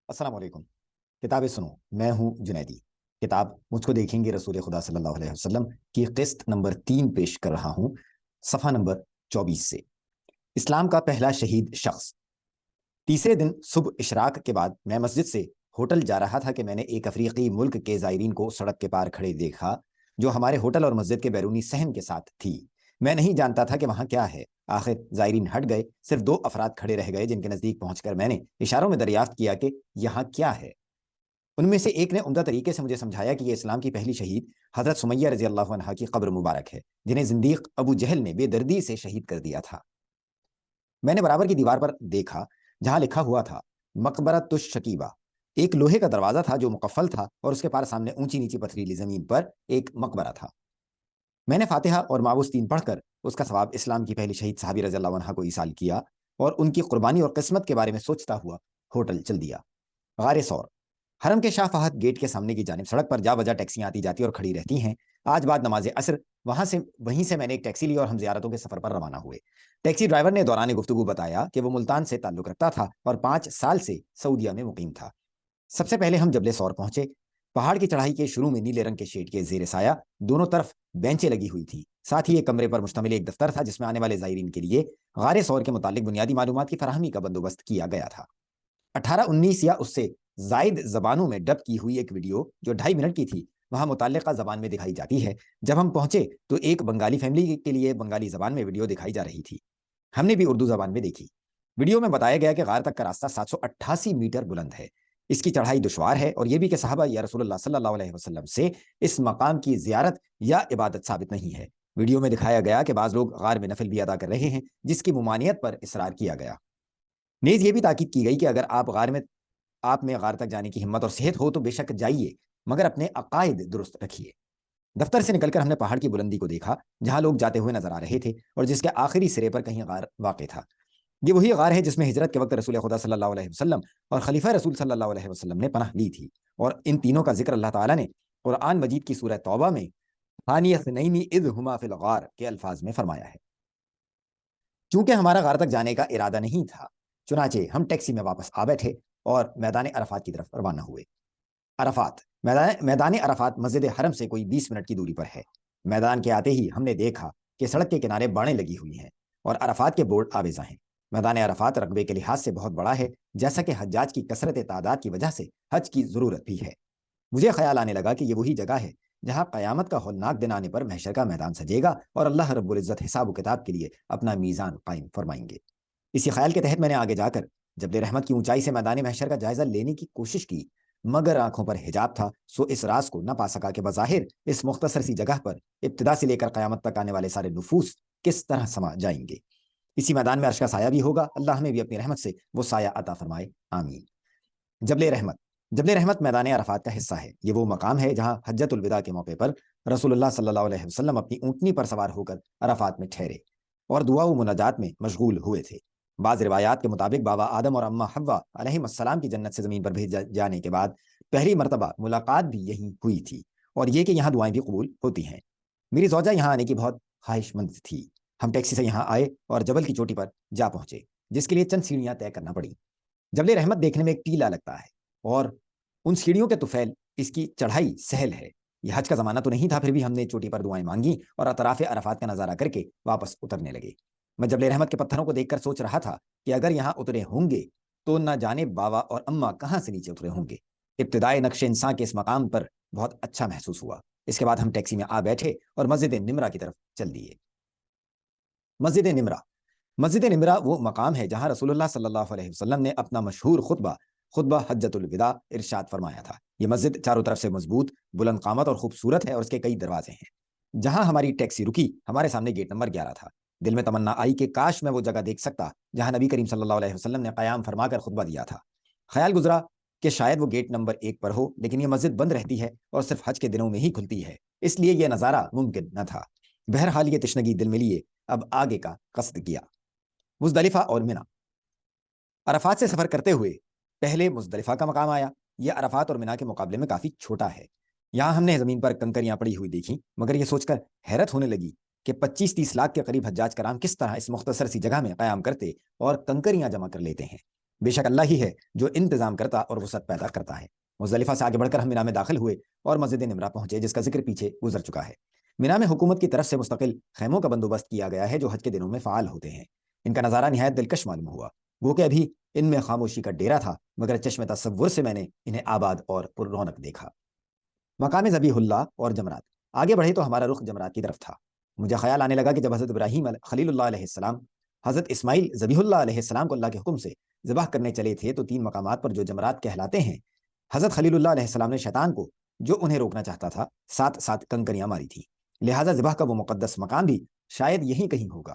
السلام علیکم۔ کتابیں سنو، میں ہوں جنیدی۔ کتاب مجھ کو دیکھیں گے رسول خدا صلی اللہ علیہ وسلم کی قسط نمبر 3 پیش کر رہا ہوں، صفحہ نمبر 24 سے۔ اسلام کا پہلا شہید شخص۔ تیسرے دن صبح اشراق کے بعد میں مسجد سے ہوٹل جا رہا تھا کہ میں نے ایک افریقی ملک کے زائرین کو سڑک کے پار کھڑے دیکھا جو ہمارے ہوٹل اور مسجد کے بیرونی صحن کے ساتھ تھی۔ میں نہیں جانتا تھا کہ وہاں کیا ہے۔ آخر زائرین ہٹ گئے، صرف 2 افراد کھڑے رہ گئے جن کے نزدیک پہنچ کر میں نے اشاروں میں دریافت کیا کہ یہاں کیا ہے۔ ان میں سے ایک نے عمدہ طریقے سے مجھے سمجھایا کہ یہ اسلام کی پہلی شہید حضرت سمیہ رضی اللہ عنہا کی قبر مبارک ہے جنہیں زندیق ابو جہل نے بے دردی سے شہید کر دیا تھا۔ میں نے برابر کی دیوار پر دیکھا جہاں لکھا ہوا تھا مقبرۃ الشکیبہ۔ ایک لوہے کا دروازہ تھا جو مقفل تھا اور اس کے پار سامنے اونچی نیچی پتھریلی زمین پر ایک مقبرہ تھا۔ میں نے فاتحہ اور معوذتین پڑھ کر اس کا ثواب اسلام کی پہلی شہید صحابی رضی اللہ عنہا کو ایصال کیا اور ان کی قربانی اور قسمت کے بارے میں سوچتا ہوا ہوٹل چل دیا۔ غار ثور۔ حرم کے شاہ فہد گیٹ کے سامنے کی جانب سڑک پر جا بجا ٹیکسیاں آتی جاتی اور کھڑی رہتی ہیں۔ آج بعد نماز عصر وہیں سے میں نے ایک ٹیکسی لی اور ہم زیارتوں کے سفر پر روانہ ہوئے۔ ٹیکسی ڈرائیور نے دوران گفتگو بتایا کہ وہ ملتان سے تعلق رکھتا تھا اور 5 سال سے سعودیہ میں مقیم تھا۔ سب سے پہلے ہم جبل ثور پہنچے۔ پہاڑ کی چڑھائی کے شروع میں نیلے رنگ کے شیڈ کے زیر سایہ دونوں طرف بینچیں لگی ہوئی تھی۔ ساتھ ہی ایک کمرے پر مشتمل ایک دفتر تھا جس میں آنے والے زائرین کے لیے غار ثور کے متعلق بنیادی معلومات کی فراہمی کا بندوبست کیا گیا تھا۔ 18 19 یا اس سے زائد زبانوں میں ڈب کی ہوئی ایک ویڈیو جو 2.5 منٹ کی تھی وہاں متعلقہ زبان میں دکھائی جاتی ہے۔ جب ہم پہنچے تو ایک بنگالی فیملی کے لیے بنگالی زبان میں ویڈیو دکھائی جا رہی تھی۔ ہم نے بھی اردو زبان میں دیکھی۔ ویڈیو میں بتایا گیا کہ غار تک کا راستہ 788 میٹر بلند ہے۔ اس کی چڑھائی دشوار ہے اور یہ بھی کہ صحابہ یا رسول اللہ صلی اللہ علیہ وسلم سے اس مقام کی زیارت یا عبادت ثابت نہیں ہے۔ ویڈیو میں دکھایا گیا کہ بعض لوگ غار میں نفل بھی ادا کر رہے ہیں جس کی ممانعت پر اصرار کیا گیا۔ نیز یہ بھی تاکید کی گئی کہ اگر آپ میں غار تک جانے کی ہمت اور صحت ہو تو بے شک جائیے، مگر اپنے عقائد درست رکھیے۔ دفتر سے نکل کر ہم نے پہاڑ کی بلندی کو دیکھا جہاں لوگ جاتے ہوئے نظر آ رہے تھے اور جس کے آخری سرے پر کہیں غار واقع تھا۔ یہ وہی غار ہے جس میں ہجرت کے وقت رسول خدا صلی اللہ علیہ وسلم اور خلیفہ رسول صلی اللہ علیہ وسلم نے پناہ لی تھی، اور ان تینوں کا ذکر اللہ تعالیٰ نے قرآن مجید کی سورہ توبہ میں ثانی اثنین اذ ہما فی الغار کے الفاظ میں فرمایا ہے۔ چونکہ ہمارا غار تک جانے کا ارادہ نہیں تھا، چنانچہ ہم ٹیکسی میں واپس آ بیٹھے اور میدان عرفات کی طرف روانہ ہوئے۔ عرفات۔ میدان عرفات مسجد حرم سے کوئی 20 منٹ کی دوری پر ہے۔ میدان کے آتے ہی ہم نے دیکھا کہ سڑک کے کنارے باڑیں لگی ہوئی ہیں اور عرفات کے بورڈ آویزاں ہیں۔ میدان عرفات رقبے کے لحاظ سے بہت بڑا ہے، جیسا کہ حجاج کی کثرت تعداد کی وجہ سے حج کی ضرورت بھی ہے۔ مجھے خیال آنے لگا کہ یہ وہی جگہ ہے جہاں قیامت کا ہولناک دن آنے پر محشر کا میدان سجے گا اور اللہ رب العزت حساب و کتاب کے لیے اپنا میزان قائم فرمائیں گے۔ اسی خیال کے تحت میں نے آگے جا کر جبل رحمت کی اونچائی سے میدان محشر کا جائزہ لینے کی کوشش کی، مگر آنکھوں پر حجاب تھا، سو اس راز کو نہ پا سکا کہ بظاہر اس مختصر سی جگہ پر ابتدا سے لے کر قیامت تک آنے والے سارے نفوس کس طرح سما جائیں گے۔ اسی میدان میں عرش کا سایہ بھی ہوگا، اللہ ہمیں بھی اپنی رحمت سے وہ سایہ عطا فرمائے، آمین۔ جبل رحمت۔ جبل رحمت میدان عرفات کا حصہ ہے۔ یہ وہ مقام ہے جہاں حجۃ الوداع کے موقع پر رسول اللہ صلی اللہ علیہ وسلم اپنی اونٹنی پر سوار ہو کر عرفات میں ٹھہرے اور دعا و مناجات میں مشغول ہوئے تھے۔ بعض روایات کے مطابق بابا آدم اور اماں حوا علیہم السلام کی جنت سے زمین پر بھیج جانے کے بعد پہلی مرتبہ ملاقات بھی یہیں ہوئی تھی، اور یہ کہ یہاں دعائیں بھی قبول ہوتی ہیں۔ میری زوجہ یہاں آنے کی بہت خواہش مند تھی۔ ہم ٹیکسی سے یہاں آئے اور جبل کی چوٹی پر جا پہنچے، جس کے لیے چند سیڑھیاں طے کرنا پڑی۔ جبل رحمت دیکھنے میں ایک ٹیلا لگتا ہے اور ان سیڑھیوں کے طفیل اس کی چڑھائی سہل ہے۔ یہ حج کا زمانہ تو نہیں تھا، پھر بھی ہم نے چوٹی پر دعائیں مانگی اور اطراف عرفات کا نظارہ کر کے واپس اترنے لگے۔ میں جبل رحمت کے پتھروں کو دیکھ کر سوچ رہا تھا کہ اگر یہاں اترے ہوں گے تو نہ جانے بابا اور اماں کہاں سے نیچے اترے ہوں گے۔ ابتدائے نقش انسان کے اس مقام پر بہت اچھا محسوس ہوا۔ اس کے بعد ہم ٹیکسی میں آ بیٹھے اور مسجد نمرہ کی طرف چل دیے۔ مسجد نمرہ۔ مسجد نمرہ وہ مقام ہے جہاں رسول اللہ صلی اللہ علیہ وسلم نے اپنا مشہور خطبہ حجۃ الوداع ارشاد فرمایا تھا۔ یہ مسجد چاروں طرف سے مضبوط، بلند قامت اور خوبصورت ہے اور اس کے کئی دروازے ہیں۔ جہاں ہماری ٹیکسی رکی ہمارے سامنے گیٹ نمبر 11 تھا۔ دل میں تمنا آئی کہ کاش میں وہ جگہ دیکھ سکتا جہاں نبی کریم صلی اللہ علیہ وسلم نے قیام فرما کر خطبہ دیا تھا۔ خیال گزرا کہ شاید وہ گیٹ نمبر 1 پر ہو، لیکن یہ مسجد بند رہتی ہے اور صرف حج کے دنوں میں ہی کھلتی ہے، اس لیے یہ نظارہ ممکن نہ تھا۔ بہرحال یہ تشنگی دل میں لیے اب آگے کا قصد کیا۔ مزدلفہ اور منی۔ عرفات سے سفر کرتے ہوئے پہلے مزدلفہ کا مقام آیا۔ یہ عرفات اور منی کے مقابلے میں کافی چھوٹا ہے۔ یہاں ہم نے زمین پر کنکریاں پڑی ہوئی دیکھی، مگر یہ سوچ کر حیرت ہونے لگی کہ 25-30 لاکھ کے قریب حجاج کرام کس طرح اس مختصر سی جگہ میں قیام کرتے اور کنکریاں جمع کر لیتے ہیں۔ بے شک اللہ ہی ہے جو انتظام کرتا اور وسعت پیدا کرتا ہے۔ مزدلفہ سے آگے بڑھ کر ہم مینا میں داخل ہوئے اور مسجد نمرہ پہنچے، جس کا ذکر پیچھے گزر چکا ہے۔ مینا میں حکومت کی طرف سے مستقل خیموں کا بندوبست کیا گیا ہے جو حج کے دنوں میں فعال ہوتے ہیں۔ ان کا نظارہ نہایت دلکش معلوم ہوا، گو کہ ابھی ان میں خاموشی کا ڈیرا تھا، مگر چشم تصور سے میں نے انہیں آباد اور پر رونق دیکھا۔ مقام ذبیح اللہ اور جمرات۔ آگے بڑھے تو ہمارا رخ جمرات کی طرف تھا۔ مجھے خیال آنے لگا کہ جب حضرت ابراہیم خلیل اللہ علیہ السلام حضرت اسماعیل ذبیح اللہ علیہ السلام کو اللہ کے حکم سے ذبح کرنے چلے تھے تو 3 مقامات پر جو جمرات کہلاتے ہیں، حضرت خلیل اللہ علیہ السلام نے شیطان کو جو انہیں روکنا چاہتا تھا 7 کنکریاں ماری تھی، لہٰذا ذبح کا وہ مقدس مقام بھی شاید یہیں کہیں ہوگا۔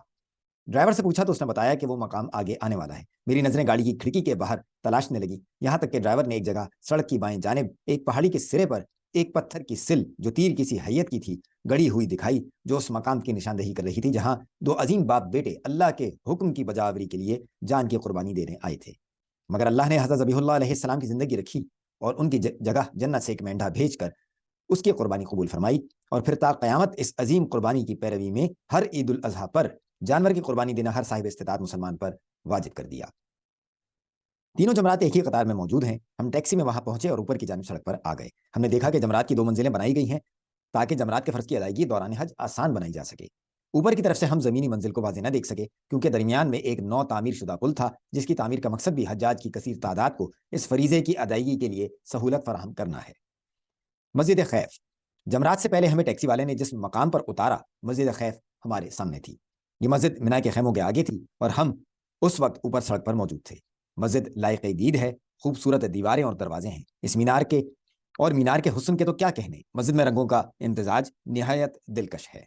ڈرائیور سے پوچھا تو اس نے بتایا کہ وہ مقام آگے آنے والا ہے۔ میری نظریں گاڑی کی کھڑکی کے باہر تلاشنے لگی، یہاں تک کہ ڈرائیور نے ایک جگہ سڑک کی بائیں جانب ایک پہاڑی کے سرے پر ایک پتھر کی سل جو تیر کی سی حیت کی تھی گڑی ہوئی دکھائی، جو اس مقام کی نشاندہی کر رہی تھی جہاں 2 عظیم باپ بیٹے اللہ کے حکم کی بجاوری کے لیے جان کی قربانی دینے آئے تھے۔ مگر اللہ نے حضرت ذبیح اللہ علیہ السلام کی زندگی رکھی اور ان کی جگہ جنت سے ایک مینڈھا بھیج کر اس کی قربانی قبول فرمائی، اور پھر تا قیامت اس عظیم قربانی کی پیروی میں ہر عید الاضحیٰ پر جانور کی قربانی دینا ہر صاحب استطاعت مسلمان پر واجب کر دیا۔ تینوں جمرات ایک ہی قطار میں موجود ہیں۔ ہم ٹیکسی میں وہاں پہنچے اور اوپر کی جانب سڑک پر آ گئے۔ ہم نے دیکھا کہ جمرات کی 2 منزلیں بنائی گئی ہیں تاکہ جمرات کے فرض کی ادائیگی دوران حج آسان بنائی جا سکے۔ اوپر کی طرف سے ہم زمینی منزل کو واضح نہ دیکھ سکے کیونکہ درمیان میں ایک نو تعمیر شدہ پل تھا، جس کی تعمیر کا مقصد بھی حجاج کی کثیر تعداد کو اس فریضے کی ادائیگی کے لیے سہولت فراہم کرنا ہے۔ مسجد خیف۔ جمرات سے پہلے ہمیں ٹیکسی والے نے جس مقام پر اتارا، مسجد خیف ہمارے سامنے تھی۔ یہ مسجد مینا کے خیموں کے آگے تھی اور ہم اس وقت اوپر سڑک پر موجود تھے۔ مسجد لائق دید ہے، خوبصورت دیواریں اور دروازے ہیں۔ اس مینار کے حسن کے تو کیا کہنے، مسجد میں رنگوں کا امتزاج نہایت دلکش ہے۔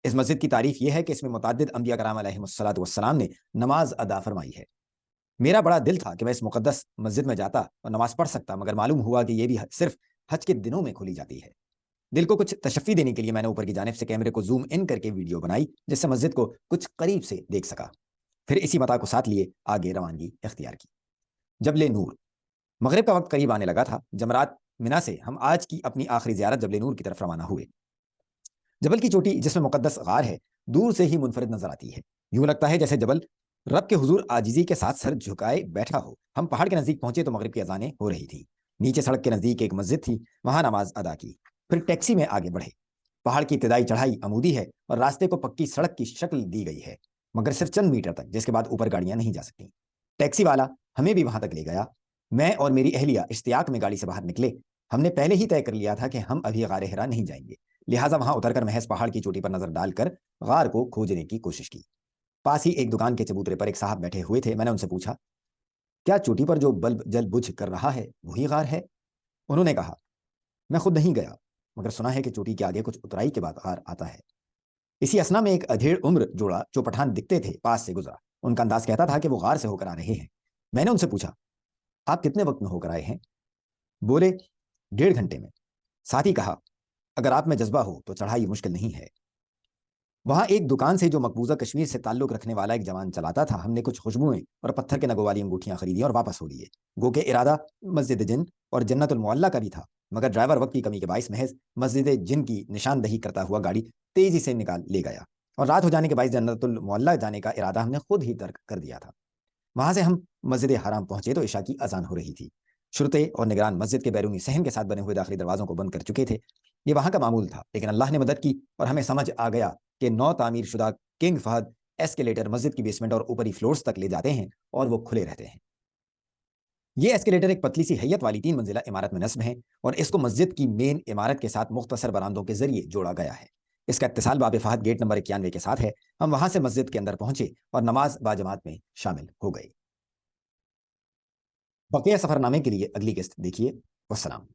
اس مسجد کی تعریف یہ ہے کہ اس میں متعدد انبیاء کرام علیہم الصلوۃ والسلام نے نماز ادا فرمائی ہے۔ میرا بڑا دل تھا کہ میں اس مقدس مسجد میں جاتا اور نماز پڑھ سکتا، مگر معلوم ہوا کہ یہ بھی صرف حج کے دنوں میں کھولی جاتی ہے۔ دل کو کچھ تشفی دینے کے لیے میں نے اوپر کی جانب سے کیمرے کو زوم ان کر کے ویڈیو بنائی، جس سے مسجد کو کچھ قریب سے دیکھ سکا۔ پھر اسی متاع کو ساتھ لیے آگے روانگی اختیار کی۔ جبل نور۔ مغرب کا وقت قریب آنے لگا تھا۔ جمرات مینا سے ہم آج کی اپنی آخری زیارت جبل نور کی طرف روانہ ہوئے۔ جبل کی چوٹی جس میں مقدس غار ہے دور سے ہی منفرد نظر آتی ہے، یوں لگتا ہے جیسے جبل رب کے حضور عاجزی کے ساتھ سر جھکائے بیٹھا ہو۔ ہم پہاڑ کے نزدیک پہنچے تو مغرب کی اذانیں ہو رہی تھی۔ نیچے سڑک کے نزدیک ایک مسجد تھی، وہاں نماز ادا کی، پھر ٹیکسی میں آگے بڑھے۔ پہاڑ کی ابتدائی چڑھائی عمودی ہے اور راستے کو پکی سڑک کی شکل دی گئی ہے، مگر صرف چند میٹر تک، جس کے بعد اوپر گاڑیاں نہیں جا سکتی۔ ٹیکسی والا ہمیں بھی وہاں تک لے گیا۔ میں اور میری اہلیہ اشتیاق میں گاڑی سے باہر نکلے۔ ہم نے پہلے ہی طے کر لیا تھا کہ ہم ابھی غار ہرا نہیں جائیں گے، لہٰذا وہاں اتر کر محض پہاڑ کی چوٹی پر نظر ڈال کر غار کو کھوجنے کی کوشش کی۔ پاس ہی ایک دکان کے چبوترے پر ایک صاحب بیٹھے ہوئے تھے۔ میں نے ان سے پوچھا، کیا چوٹی پر جو بلب جل بجھ کر رہا ہے وہی غار ہے؟ انہوں نے کہا، میں خود نہیں گیا، مگر سنا ہے کہ چوٹی کے آگے کچھ اترائی کے بعد غار آتا ہے۔ اسی اسنا میں ایک ادھیڑ عمر جوڑا جو پٹھان دکھتے تھے پاس سے گزرا۔ ان کا انداز کہتا تھا کہ وہ غار سے ہو کر آ رہے ہیں۔ میں نے ان سے پوچھا، آپ کتنے وقت میں ہو کر آئے ہیں؟ بولے، 1.5 گھنٹے میں۔ ساتھ ہی کہا، اگر آپ میں جذبہ ہو تو چڑھائی مشکل نہیں ہے۔ وہاں ایک دکان سے جو مقبوضہ کشمیر سے تعلق رکھنے والا ایک جوان چلاتا تھا، ہم نے کچھ خوشبوئیں اور پتھر کے نگوں والی انگوٹھیاں خریدی اور واپس ہو لیے۔ گو کہ ارادہ مسجد جن اور جنت المعلیٰ کا بھی تھا، مگر ڈرائیور وقت کی کمی کے باعث محض مسجد جن کی نشاندہی کرتا ہوا گاڑی تیزی سے نکال لے گیا، اور رات ہو جانے کے باعث جنت المعلیٰ جانے کا ارادہ ہم نے خود ہی ترک کر دیا تھا۔ وہاں سے ہم مسجد حرام پہنچے تو عشاء کی اذان ہو رہی تھی۔ شرطے اور نگران مسجد کے بیرونی صحن کے ساتھ بنے ہوئے داخلی دروازوں کو بند کر چکے تھے۔ یہ وہاں کا معمول تھا، لیکن اللہ نے مدد کی اور ہمیں سمجھ آ گیا کہ نو تعمیر شدہ کنگ فہد ایسکیلیٹر مسجد کی بیسمنٹ اور اوپری فلورز تک لے جاتے ہیں اور وہ کھلے رہتے ہیں۔ یہ ایسکیلیٹر ایک پتلی سی حیت والی 3 منزلہ عمارت میں نصب ہے اور اس کو مسجد کی مین عمارت کے ساتھ مختصر برآمدوں کے ذریعے جوڑا گیا ہے۔ اس کا اتصال باب فہد گیٹ نمبر 91 کے ساتھ ہے۔ ہم وہاں سے مسجد کے اندر پہنچے اور نماز باجماعت میں شامل ہو گئے۔ بقیہ سفر نامے کے لیے اگلی قسط دیکھیے۔ والسلام۔